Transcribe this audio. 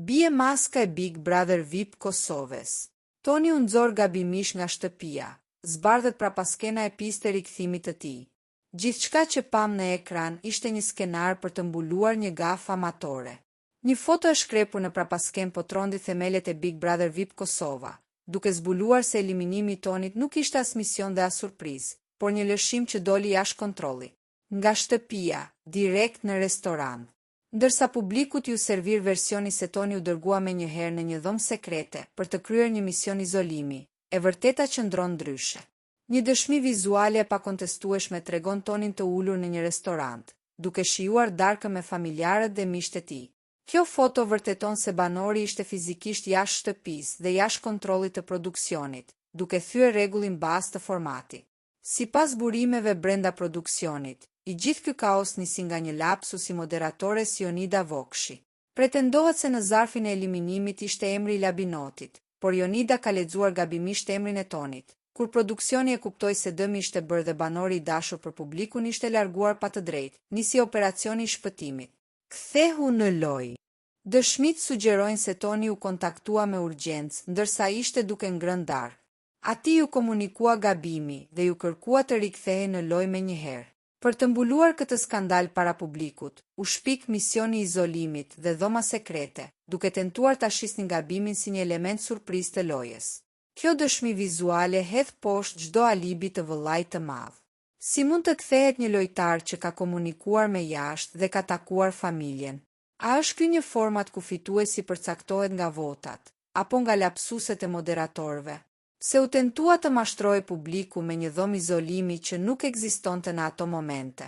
Bie maska e Big Brother VIP Kosovës. Toni u nxor gabimisht nga shtëpia. Zbardhet prapaskena e piste rikthimit të tij. Gjithçka që pam në ekran ishte një skenar për të mbuluar një gafë amatore. Një foto e shkrepur në prapasken po trondi themelet e Big Brother VIP Kosova, duke zbuluar se eliminimi i Tonit nuk ishte as mision dhe as surprizë, por një lëshim që doli jashtë kontrolli. Nga shtëpia, direkt në restoran. Ndërsa publikut ju servir versioni se Toni u dërgua menjëherë në një dhomë sekrete për të kryer një mision izolimi, e vërteta qëndron ndryshe. Një dëshmi vizuale e pakontestueshme tregon Tonin të ulur në një restorant, duke shijuar darkën me familjarët dhe miqtë e tij. Kjo foto vërteton se banori ishte fizikisht jashtë shtëpisë dhe jashtë kontrollit të produksionit, duke thyer rregullin bazë të formatit. Sipas burimeve brenda produksionit, i gjithë ky kaos nisi nga një lapsus i moderatores Jonida Vokshi. Pretendohet se në zarfin e eliminimit ishte emri i Labinotit, por Jonida ka lexuar gabimisht emrin e Tonit. Kur produksioni e kuptoi se dëmi ishte bërë dhe banori i dashur për publikun ishte larguar pa të drejtë, nisi operacioni i shpëtimit. Kthehu në lojë. Dëshmit sugjerojnë se Toni u kontaktua me urgjencë, ndërsa ishte duke ngrënë darkë. Ati ju komunikua gabimi dhe ju kërkua të rikthehej në lojë menjëherë. Për të mbuluar këtë skandal para publikut, u shpik misioni i izolimit dhe dhoma sekrete, duke tentuar ta shisnin gabimin si një element surprizë të lojës. Kjo dëshmi vizuale hedh poshtë çdo alibi të vëllait të madh. Si mund të kthehet një lojtar që ka komunikuar me jashtë dhe ka takuar familjen? A është ky një format ku fituesi përcaktohet nga votat, apo nga lapsuset e moderatorëve? Se u tentua të mashtrojë publiku me një dhomë izolimi që nuk ekzistonte në ato momente.